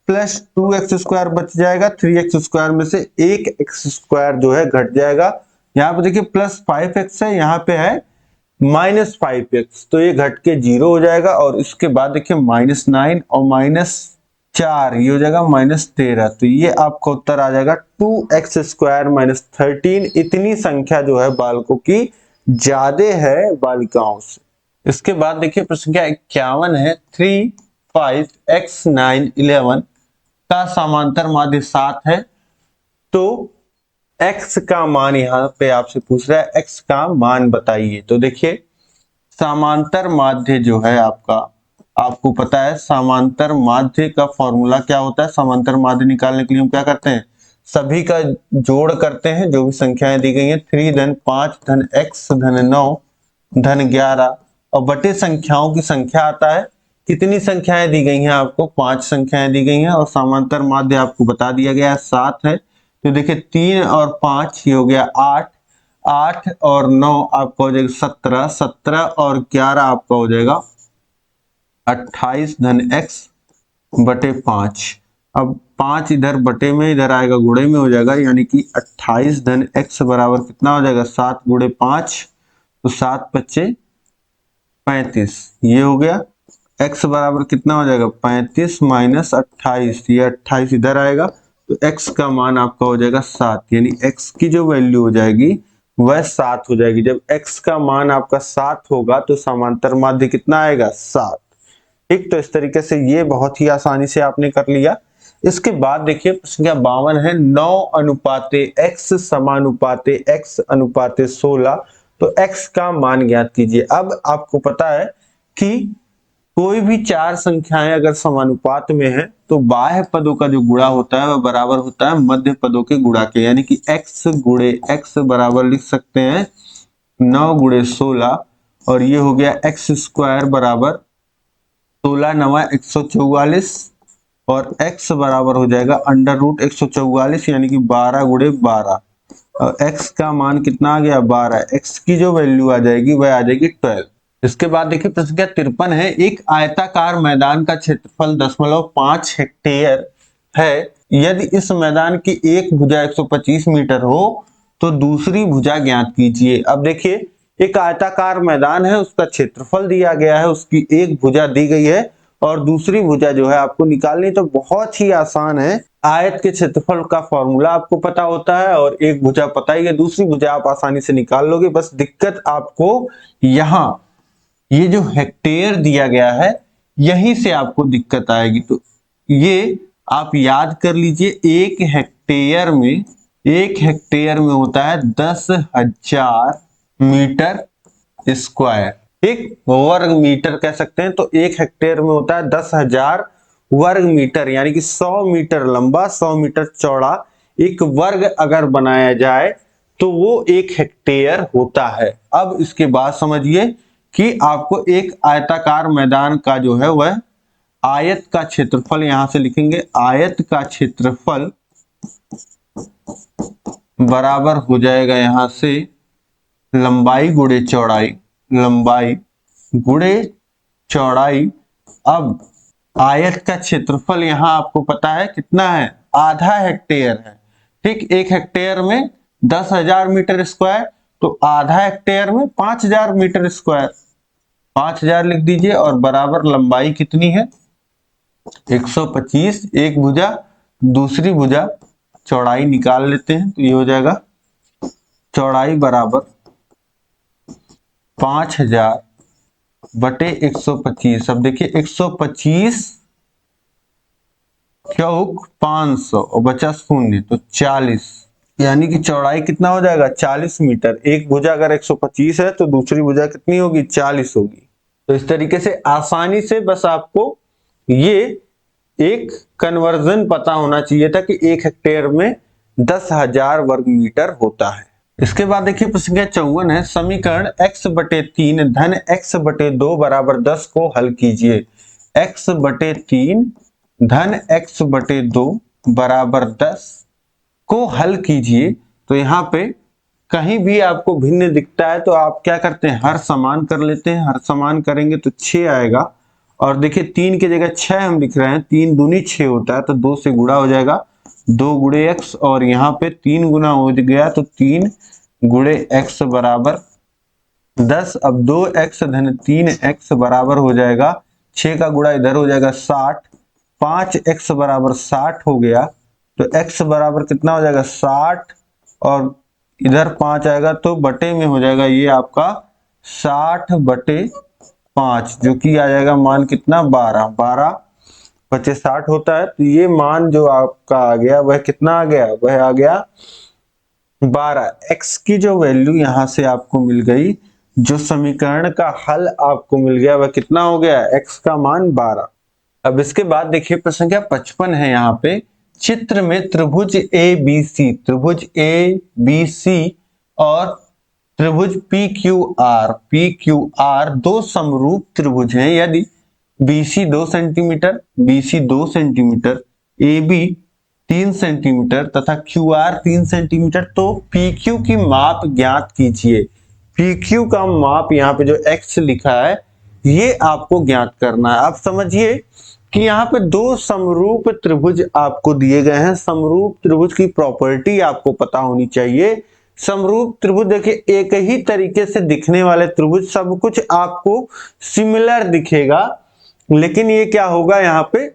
प्लस 2x² बच जाएगा, 3x² में से एक x² जो है घट जाएगा। यहाँ पे देखिए प्लस 5x है, यहाँ पे है माइनस 5x, तो ये घट के 0 हो जाएगा। और इसके बाद देखिए माइनस 9 और माइनस 4, ये हो जाएगा माइनस 13, तो ये आपका उत्तर आ जाएगा 2x² माइनस 13। इतनी संख्या जो है बालकों की ज्यादा है बालिकाओं से। इसके बाद देखिए प्रश्न संख्या 51 है, 3, 5, x, 9, 11 का समांतर माध्य 7 है, तो x का मान यहाँ पे आपसे पूछ रहा है, x का मान बताइए। तो देखिए समांतर माध्य जो है आपका, आपको पता है समांतर माध्य का फॉर्मूला क्या होता है। समांतर माध्य निकालने के लिए हम क्या करते हैं, सभी का जोड़ करते हैं, जो भी संख्याएं दी गई हैं, 3 धन 5 धन x धन 9 धन 11, और बटे संख्याओं की संख्या आता है। कितनी संख्याएं दी गई हैं आपको, 5 संख्याएं दी गई हैं, और समांतर माध्य आपको बता दिया गया है 7 है। तो देखिए 3 और 5 ये हो गया 8, 8 और 9 आपका हो जाएगा 17, 17 और 11 आपका हो जाएगा 28 धन x बटे 5। अब 5 इधर बटे में, इधर आएगा गुणे में हो जाएगा, यानी कि 28 धन x बराबर कितना हो जाएगा, 7 गुणे 5, तो 7 बच्चे 35, ये हो गया। x बराबर कितना हो जाएगा 35 माइनस 28, ये 28 इधर आएगा, तो x का मान आपका हो जाएगा 7, यानी x की जो वैल्यू हो जाएगी वह 7 हो जाएगी। जब x का मान आपका 7 होगा तो समांतर माध्य कितना आएगा, 7। ठीक, तो इस तरीके से ये बहुत ही आसानी से आपने कर लिया। इसके बाद देखिए प्रश्न संख्या 52 है, 9 अनुपाते x समानुपाते x अनुपाते 16, तो x का मान ज्ञात कीजिए। अब आपको पता है कि कोई भी 4 संख्याएं अगर समानुपात में है तो बाह्य पदों का जो गुणा होता है वह बराबर होता है मध्य पदों के गुणा के, यानी कि x गुणे x बराबर लिख सकते हैं 9 गुणे 16, और ये हो गया x² बराबर 16 9 144, और x बराबर हो जाएगा अंडर रूट 144, यानी कि 12 गुणे 12, और x का मान कितना आ गया 12, x की जो वैल्यू आ जाएगी वह आ जाएगी 12। इसके बाद देखिए प्रश्न संख्या 53 है, एक आयताकार मैदान का क्षेत्रफल 0.5 हेक्टेयर है, यदि इस मैदान की एक भुजा 125 मीटर हो तो दूसरी भुजा ज्ञात कीजिए। अब देखिए एक आयताकार मैदान है, उसका क्षेत्रफल दिया गया है, उसकी एक भुजा दी गई है और दूसरी भुजा जो है आपको निकालनी, तो बहुत ही आसान है। आयत के क्षेत्रफल का फॉर्मूला आपको पता होता है और एक भुजा पता ही है, दूसरी भुजा आप आसानी से निकाल लोगे। बस दिक्कत आपको यहाँ ये जो हेक्टेयर दिया गया है यहीं से आपको दिक्कत आएगी। तो ये आप याद कर लीजिए, एक हेक्टेयर में होता है 10,000 मीटर स्क्वायर। ठीक, वर्ग मीटर कह सकते हैं। तो एक हेक्टेयर में होता है 10,000 वर्ग मीटर, यानी कि 100 मीटर लंबा 100 मीटर चौड़ा एक वर्ग अगर बनाया जाए तो वो एक हेक्टेयर होता है। अब इसके बाद समझिए कि आपको एक आयताकार मैदान का जो है वह आयत का क्षेत्रफल, यहां से लिखेंगे आयत का क्षेत्रफल बराबर हो जाएगा यहां से लंबाई गुणे चौड़ाई, लंबाई गुणे चौड़ाई। अब आयत का क्षेत्रफल यहां आपको पता है कितना है, आधा हेक्टेयर है। ठीक, एक हेक्टेयर में 10,000 मीटर स्क्वायर, तो आधा हेक्टेयर में 5,000 मीटर स्क्वायर, 5,000 लिख दीजिए। और बराबर लंबाई कितनी है 125, एक भुजा, दूसरी भुजा चौड़ाई निकाल लेते हैं। तो ये हो जाएगा चौड़ाई बराबर 5,000 बटे 125। अब देखिए 125 चौक 500 और बचा शून्य, तो 40, यानी कि चौड़ाई कितना हो जाएगा 40 मीटर। एक भुजा अगर 125 है तो दूसरी भुजा कितनी होगी 40 होगी। तो इस तरीके से आसानी से बस आपको ये एक कन्वर्जन पता होना चाहिए था कि एक हेक्टेयर में 10,000 वर्ग मीटर होता है। इसके बाद देखिए प्रश्न संख्या 54 है, समीकरण x/3 धन x/2 बराबर 10 को हल कीजिए। x/3 धन x/2 बराबर 10 को हल कीजिए। तो यहाँ पे कहीं भी आपको भिन्न दिखता है तो आप क्या करते हैं, हर समान कर लेते हैं। हर समान करेंगे तो 6 आएगा। और देखिए 3 की जगह 6 हम लिख रहे हैं, 3 दूनी 6 होता है, तो 2 से गुणा हो जाएगा, 2 गुणे x, और यहाँ पे 3 गुना हो गया तो 3 गुणे x बराबर 10। अब 2x धन 3x बराबर हो जाएगा, 6 का गुणा इधर हो जाएगा 60, 5x बराबर 60 हो गया। तो x बराबर कितना हो जाएगा 60, और इधर 5 आएगा तो बटे में हो जाएगा ये आपका 60/5, जो कि आ जाएगा मान कितना 12, 12 बचे 60 होता है। तो ये मान जो आपका आ गया वह कितना आ गया, वह आ गया 12। x की जो वैल्यू यहां से आपको मिल गई, जो समीकरण का हल आपको मिल गया वह कितना हो गया, x का मान 12। अब इसके बाद देखिए प्रश्न संख्या 55 है। यहाँ पे चित्र में त्रिभुज त्रिभुज ABC और त्रिभुज PQR दो समरूप त्रिभुज हैं। यदि BC 2 सेंटीमीटर, AB 3 सेंटीमीटर तथा QR 3 सेंटीमीटर, तो PQ की माप ज्ञात कीजिए। PQ का माप यहाँ पे जो x लिखा है ये आपको ज्ञात करना है। आप समझिए कि यहाँ पे दो समरूप त्रिभुज आपको दिए गए हैं। समरूप त्रिभुज की प्रॉपर्टी आपको पता होनी चाहिए। समरूप त्रिभुज देखिए एक ही तरीके से दिखने वाले त्रिभुज, सब कुछ आपको सिमिलर दिखेगा, लेकिन ये क्या होगा, यहाँ पे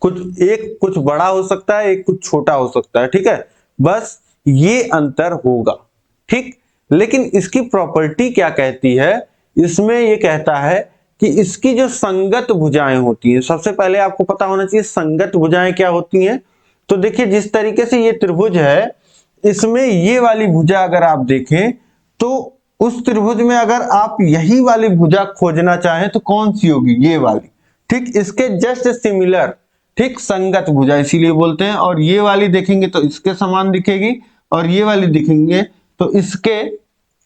कुछ बड़ा हो सकता है, एक कुछ छोटा हो सकता है। ठीक है, बस ये अंतर होगा। ठीक, लेकिन इसकी प्रॉपर्टी क्या कहती है, इसमें ये कहता है कि इसकी जो संगत भुजाएं होती हैं, सबसे पहले आपको पता होना चाहिए संगत भुजाएं क्या होती हैं। तो देखिए जिस तरीके से ये त्रिभुज है, इसमें ये वाली भुजा अगर आप देखें तो उस त्रिभुज में अगर आप यही वाली भुजा खोजना चाहें तो कौन सी होगी, ये वाली। ठीक, इसके जस्ट सिमिलर, ठीक, संगत भुजा इसीलिए बोलते हैं। और ये वाली देखेंगे तो इसके समान दिखेगी, और ये वाली दिखेंगे तो इसके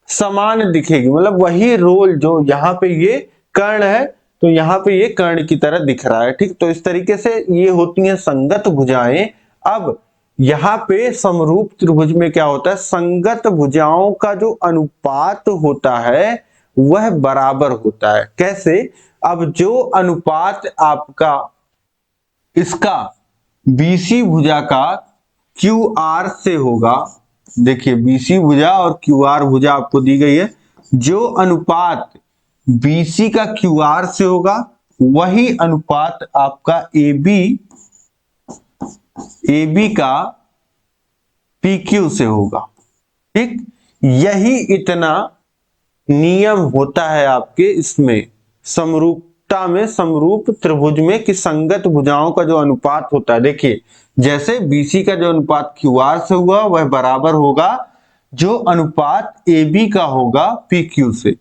समान दिखेगी। मतलब वही रोल, जो यहाँ पे ये कर्ण है तो यहाँ पे ये कर्ण की तरह दिख रहा है। ठीक, तो इस तरीके से ये होती हैं संगत भुजाएं। अब यहाँ पे समरूप त्रिभुज में क्या होता है, संगत भुजाओं का जो अनुपात होता है वह बराबर होता है। कैसे, अब जो अनुपात आपका इसका BC भुजा का QR से होगा, देखिए BC भुजा और QR भुजा आपको दी गई है, जो अनुपात BC का QR से होगा वही अनुपात आपका AB का PQ से होगा। ठीक, यही इतना नियम होता है आपके इसमें समरूपता में, समरूप त्रिभुज में कि संगत भुजाओं का जो अनुपात होता है, देखिए जैसे BC का जो अनुपात QR से हुआ वह बराबर होगा जो अनुपात AB का होगा PQ से।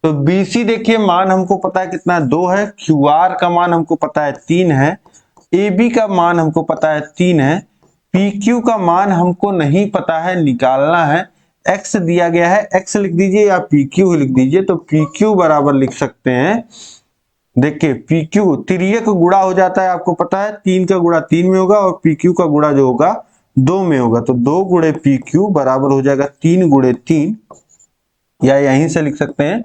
तो BC देखिए मान हमको पता है कितना 2 है, QR का मान हमको पता है 3 है, AB का मान हमको पता है 3 है, PQ का मान हमको नहीं पता है, निकालना है। X दिया गया है, X लिख दीजिए या PQ लिख दीजिए। तो PQ बराबर लिख सकते हैं, देखिए PQ तिर्यक गुणा हो जाता है, आपको पता है 3 का गुणा 3 में होगा और PQ का गुणा जो होगा 2 में होगा। तो 2 गुणे PQ बराबर हो जाएगा 3 गुणे 3, या यहीं से लिख सकते हैं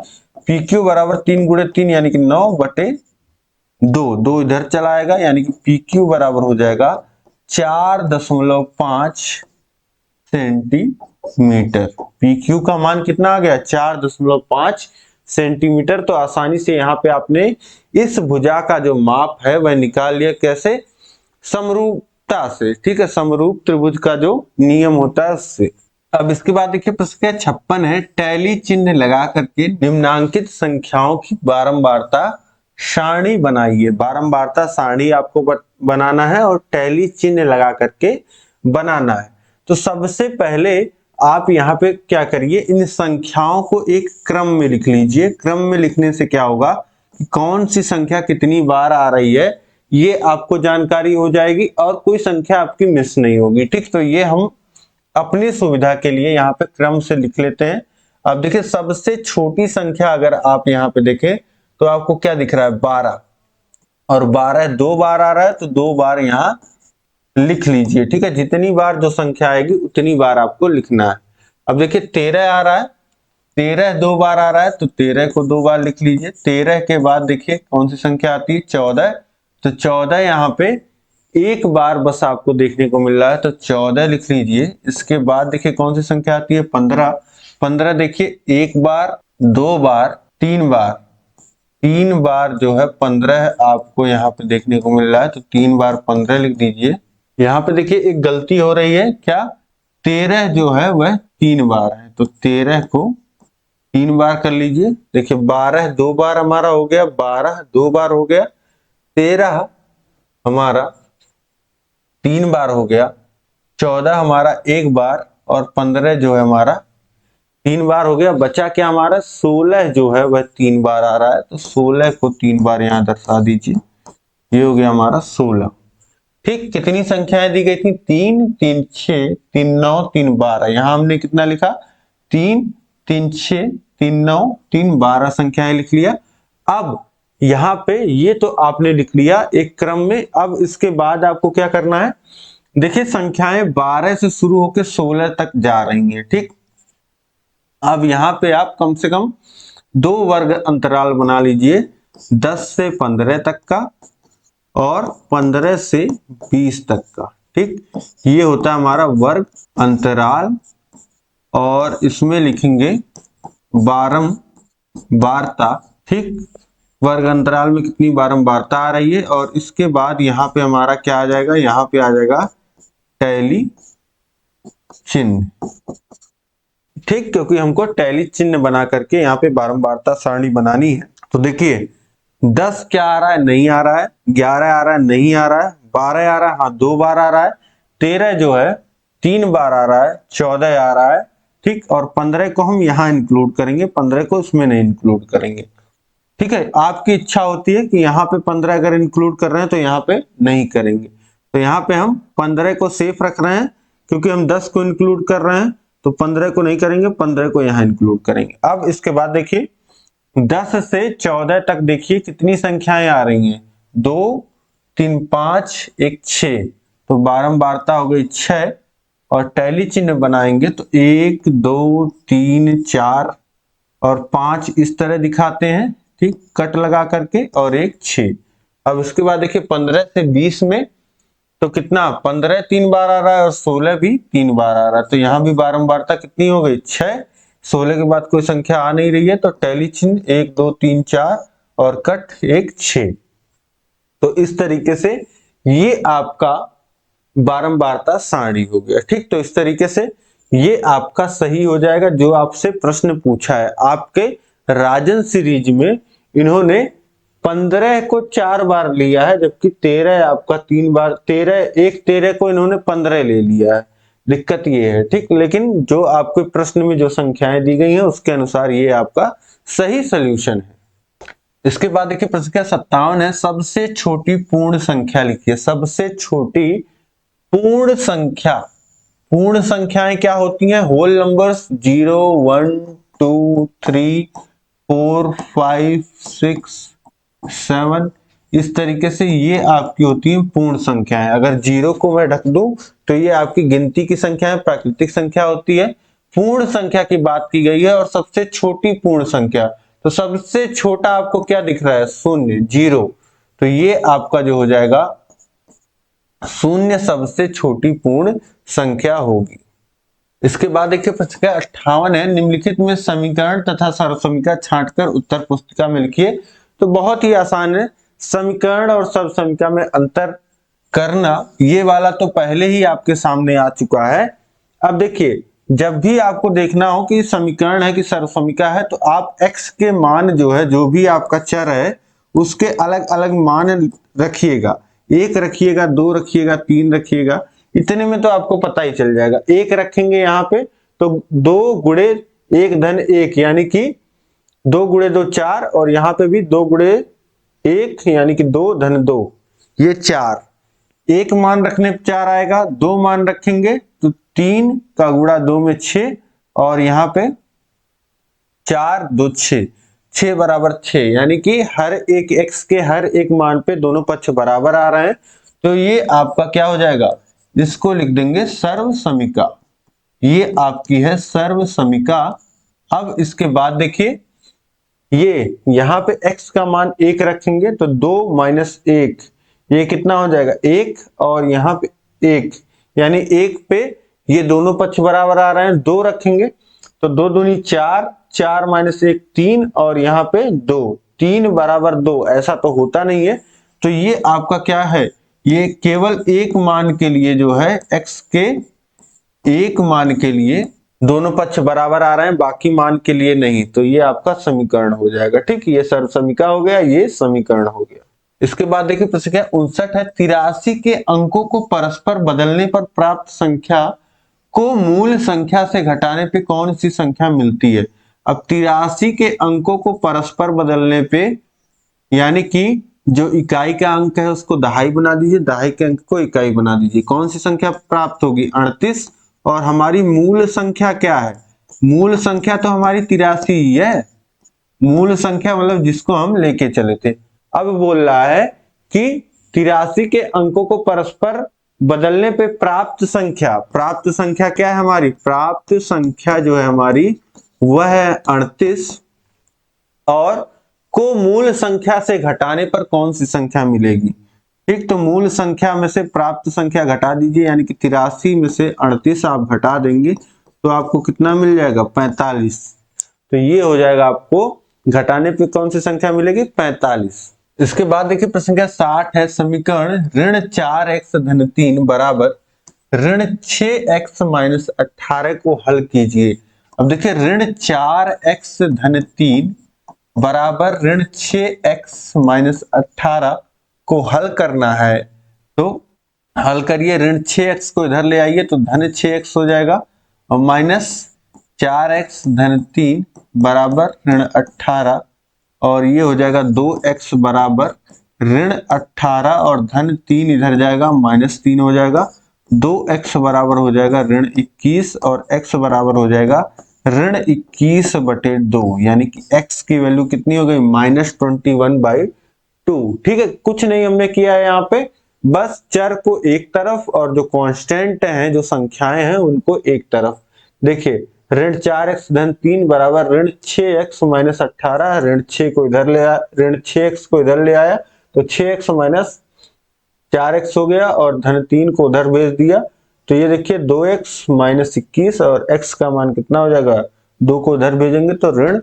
PQ बराबर 3 गुणे 3 यानी कि 9/2, 2 इधर चला आएगा, यानी कि PQ बराबर हो जाएगा 4.5 सेंटीमीटर। PQ का मान कितना आ गया 4.5 सेंटीमीटर। तो आसानी से यहाँ पे आपने इस भुजा का जो माप है वह निकाल लिया, कैसे, समरूपता से। ठीक है, समरूप त्रिभुज का जो नियम होता है उससे। अब इसके बाद देखिए प्रश्न 56 है, टैली चिन्ह लगा करके निम्नांकित संख्याओं की बारंबारता सारणी बनाइए। बारंबारता सारणी आपको बनाना है और टैली चिन्ह लगा करके बनाना है। तो सबसे पहले आप यहाँ पे क्या करिए, इन संख्याओं को एक क्रम में लिख लीजिए। क्रम में लिखने से क्या होगा कि कौन सी संख्या कितनी बार आ रही है ये आपको जानकारी हो जाएगी और कोई संख्या आपकी मिस नहीं होगी। ठीक, तो ये हम अपनी सुविधा के लिए यहाँ पे क्रम से लिख लेते हैं। अब देखिए सबसे छोटी संख्या अगर आप यहाँ पे देखें तो आपको क्या दिख रहा है 12, और 12 2 बार आ रहा है तो 2 बार यहाँ लिख लीजिए। ठीक है, जितनी बार जो संख्या आएगी उतनी बार आपको लिखना है। अब देखिए 13 आ रहा है, 13 2 बार आ रहा है तो 13 को 2 बार लिख लीजिए। 13 के बाद देखिए कौन सी संख्या आती है 14, तो 14 यहाँ पे एक बार बस आपको देखने को मिल रहा है तो 14 लिख लीजिए। इसके बाद देखिए कौन सी संख्या आती है 15, 15 देखिए एक बार 2 बार 3 बार, 3 बार जो है 15 आपको यहाँ पे देखने को मिल रहा है तो 3 बार 15 लिख दीजिए। यहाँ पे देखिए एक गलती हो रही है, क्या 13 जो है वह 3 बार है तो 13 को 3 बार कर लीजिए। देखिए 12 2 बार हमारा हो गया, 12 2 बार हो गया, 13 हमारा 3 बार हो गया, 14 हमारा एक बार और 15 जो है हमारा 3 बार हो गया। बचा क्या हमारा 16 जो है वह 3 बार आ रहा है तो 16 को 3 बार यहाँ दर्शा दीजिए। ये हो गया हमारा 16। ठीक, कितनी संख्याएं दी गई थी 3 3 6 3 9 3 12, यहाँ हमने कितना लिखा 3 3 6 3 9 3 12 संख्याएं लिख लिया। अब यहाँ पे ये तो आपने लिख लिया एक क्रम में। अब इसके बाद आपको क्या करना है, देखिए संख्याएं 12 से शुरू होकर 16 तक जा रही हैं। ठीक, अब यहाँ पे आप कम से कम 2 वर्ग अंतराल बना लीजिए, 10 से 15 तक का और 15 से 20 तक का। ठीक, ये होता है हमारा वर्ग अंतराल और इसमें लिखेंगे बारंबारता। ठीक, वर्ग अंतराल में कितनी बारंबारता आ रही है और इसके बाद यहाँ पे हमारा क्या आ जाएगा, यहाँ पे आ जाएगा टैली चिन्ह। ठीक, क्योंकि हमको टैली चिन्ह बना करके यहाँ पे बारंबारता सारणी बनानी है। तो देखिए 10 क्या आ रहा है, नहीं आ रहा है, 11 आ रहा है, नहीं आ रहा है, 12 आ रहा है, हाँ 2 बार आ रहा है, 13 जो है 3 बार आ रहा है, 14 आ रहा है। ठीक, और 15 को हम यहाँ इंक्लूड करेंगे, 15 को इसमें नहीं इंक्लूड करेंगे। ठीक है, आपकी इच्छा होती है कि यहाँ पे 15 अगर इंक्लूड कर रहे हैं तो यहाँ पे नहीं करेंगे, तो यहाँ पे हम 15 को सेफ रख रहे हैं क्योंकि हम 10 को इंक्लूड कर रहे हैं तो 15 को नहीं करेंगे, 15 को यहाँ इंक्लूड करेंगे। अब इसके बाद देखिए 10 से 14 तक देखिए कितनी संख्याएं आ रही हैं, 2 3 5 1 6, तो बारंबारता हो गई 6 और टैली चिन्ह बनाएंगे तो 1 2 3 4 और 5 इस तरह दिखाते हैं। ठीक, कट लगा करके और 1 6। अब उसके बाद देखिए 15 से 20 में तो कितना 15 3 बार आ रहा है और 16 भी 3 बार आ रहा है, तो यहाँ भी बारंबारता कितनी हो गई 6। 16 के बाद कोई संख्या आ नहीं रही है तो टैली चिन्ह 1 2 3 4 और कट 1 6। तो इस तरीके से ये आपका बारंबारता सारणी हो गया। ठीक, तो इस तरीके से ये आपका सही हो जाएगा जो आपसे प्रश्न पूछा है। आपके राजन सीरीज में इन्होंने 15 को 4 बार लिया है, जबकि 13 आपका 3 बार, 13 को इन्होंने 15 ले लिया है। दिक्कत ये है। ठीक, लेकिन जो आपके प्रश्न में जो संख्याएं दी गई हैं उसके अनुसार ये आपका सही सोल्यूशन है। इसके बाद देखिए प्रश्न संख्या 57 है, सबसे छोटी पूर्ण संख्या लिखिए। सबसे छोटी पूर्ण संख्या, पूर्ण संख्याएं क्या होती हैं? होल नंबर्स 0 1 2 3 4 5 6 7, इस तरीके से ये आपकी होती है पूर्ण संख्याएं। अगर 0 को मैं ढक दूं तो ये आपकी गिनती की संख्या है, प्राकृतिक संख्या होती है। पूर्ण संख्या की बात की गई है और सबसे छोटी पूर्ण संख्या, तो सबसे छोटा आपको क्या दिख रहा है? शून्य, 0। तो ये आपका जो हो जाएगा शून्य सबसे छोटी पूर्ण संख्या होगी। इसके बाद देखिए प्रश्न संख्या 58 है, निम्नलिखित में समीकरण तथा सर्वसमीकरण छांटकर उत्तर पुस्तिका में लिखिए। तो बहुत ही आसान है, समीकरण और सर्वसमीकरण में अंतर करना, ये वाला तो पहले ही आपके सामने आ चुका है। अब देखिए जब भी आपको देखना हो कि समीकरण है कि सर्वसमीकरण है, तो आप x के मान जो है, जो भी आपका चर है उसके अलग अलग मान रखिएगा। 1 रखिएगा, 2 रखिएगा, 3 रखिएगा, इतने में तो आपको पता ही चल जाएगा। 1 रखेंगे यहाँ पे तो 2 गुणे 1 धन 1 यानी कि 2 गुणे 2 4, और यहाँ पे भी 2 गुणे 1 यानी कि 2 धन 2, ये 4। 1 मान रखने पे 4 आएगा, 2 मान रखेंगे तो 3 का गुणा 2 में 6, और यहाँ पे 4 2 6, 6 बराबर 6, यानी कि हर एक x के हर एक मान पे दोनों पक्ष बराबर आ रहे हैं। तो ये आपका क्या हो जाएगा? इसको लिख देंगे सर्वसमीका। ये आपकी है सर्वसमीका। अब इसके बाद देखिए ये यहाँ पे x का मान 1 रखेंगे तो 2 माइनस 1, ये कितना हो जाएगा? 1, और यहाँ पे 1 यानी 1 पे ये दोनों पक्ष बराबर आ रहे हैं। 2 रखेंगे तो 2 दूनी 4, 4 माइनस 1 3, और यहाँ पे 2, 3 बराबर 2, ऐसा तो होता नहीं है। तो ये आपका क्या है? ये केवल एक मान के लिए जो है, x के एक मान के लिए दोनों पक्ष बराबर आ रहे हैं, बाकी मान के लिए नहीं। तो ये आपका समीकरण हो जाएगा। ठीक, ये सर्वसमीका हो गया, ये समीकरण हो गया। इसके बाद देखिए प्रश्न संख्या 59 है, 83 के अंकों को परस्पर बदलने पर प्राप्त संख्या को मूल संख्या से घटाने पे कौन सी संख्या मिलती है? अब 83 के अंकों को परस्पर बदलने पे, यानी कि जो इकाई का अंक है उसको दहाई बना दीजिए, दहाई के अंक को इकाई बना दीजिए, कौन सी संख्या प्राप्त होगी? 38। और हमारी मूल संख्या क्या है? मूल संख्या तो हमारी 83 ही है। मूल संख्या मतलब जिसको हम लेके चले थे। अब बोल रहा है कि 83 के अंकों को परस्पर बदलने पे प्राप्त संख्या, प्राप्त संख्या क्या है हमारी? प्राप्त संख्या जो है हमारी वह है 38, और को मूल संख्या से घटाने पर कौन सी संख्या मिलेगी? ठीक, तो मूल संख्या में से प्राप्त संख्या घटा दीजिए, यानी कि 83 में से 38 आप घटा देंगे तो आपको कितना मिल जाएगा? 45। तो ये हो जाएगा, आपको घटाने पे कौन सी संख्या मिलेगी? 45। इसके बाद देखिए प्रश्न संख्या 60 है, समीकरण ऋण 4x धन 3 बराबर ऋण 6x माइनस 18 को हल कीजिए। अब देखिए ऋण 4x धन 3 बराबर ऋण 6x माइनस 18 को हल करना है। तो हल करिए, ऋण 6x को इधर ले आइए तो धन 6x हो जाएगा, और माइनस 4x धन 3 बराबर ऋण 18, और ये हो जाएगा 2x बराबर ऋण 18, और धन 3 इधर जाएगा, माइनस 3 हो जाएगा। 2x बराबर हो जाएगा ऋण 21, और x बराबर हो जाएगा ऋण 21/2, यानी कि x की वैल्यू कितनी हो गई? -21/2। ठीक है, कुछ नहीं हमने किया है यहाँ पे, बस चर को एक तरफ और जो कांस्टेंट हैं, जो संख्याएं हैं, उनको एक तरफ। देखिए ऋण 4x धन 3 बराबर ऋण 6x माइनस 18, ऋण 6 को इधर ले आया, ऋण 6x को इधर ले आया तो 6x माइनस 4x हो गया, और धन 3 को उधर भेज दिया तो ये देखिए 2x माइनस 21, और x का मान कितना हो जाएगा? 2 को उधर भेजेंगे तो ऋण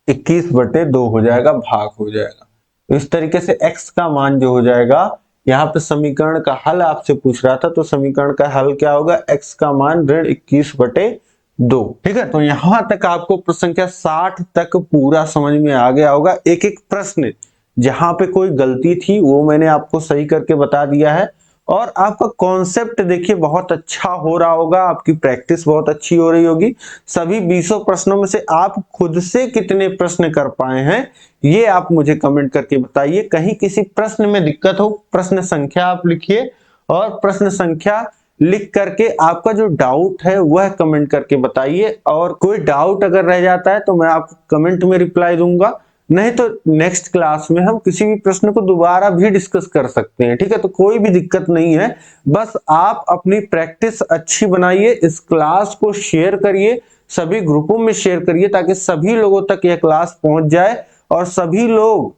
21/2 हो जाएगा, भाग हो जाएगा। इस तरीके से x का मान जो हो जाएगा, यहाँ पे समीकरण का हल आपसे पूछ रहा था, तो समीकरण का हल क्या होगा, x का मान ऋण 21/2। ठीक है, तो यहां तक आपको प्रश्न संख्या 60 तक पूरा समझ में आ गया होगा। एक एक प्रश्न जहां पे कोई गलती थी वो मैंने आपको सही करके बता दिया है, और आपका कॉन्सेप्ट देखिए बहुत अच्छा हो रहा होगा, आपकी प्रैक्टिस बहुत अच्छी हो रही होगी। सभी 20 प्रश्नों में से आप खुद से कितने प्रश्न कर पाए हैं ये आप मुझे कमेंट करके बताइए। कहीं किसी प्रश्न में दिक्कत हो, प्रश्न संख्या आप लिखिए, और प्रश्न संख्या लिख करके आपका जो डाउट है वह कमेंट करके बताइए। और कोई डाउट अगर रह जाता है तो मैं आपको कमेंट में रिप्लाई दूंगा, नहीं तो नेक्स्ट क्लास में हम किसी भी प्रश्न को दोबारा भी डिस्कस कर सकते हैं। ठीक है, तो कोई भी दिक्कत नहीं है, बस आप अपनी प्रैक्टिस अच्छी बनाइए, इस क्लास को शेयर करिए, सभी ग्रुपों में शेयर करिए, ताकि सभी लोगों तक यह क्लास पहुंच जाए और सभी लोग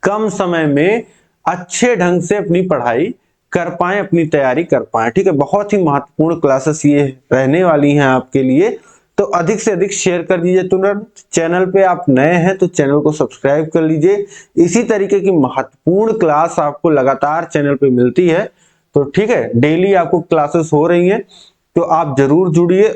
कम समय में अच्छे ढंग से अपनी पढ़ाई कर पाए, अपनी तैयारी कर पाए। ठीक है, बहुत ही महत्वपूर्ण क्लासेस ये रहने वाली हैं आपके लिए, तो अधिक से अधिक शेयर कर दीजिए। तुरंत चैनल पे आप नए हैं तो चैनल को सब्सक्राइब कर लीजिए। इसी तरीके की महत्वपूर्ण क्लास आपको लगातार चैनल पे मिलती है, तो ठीक है, डेली आपको क्लासेस हो रही हैं, तो आप जरूर जुड़िए।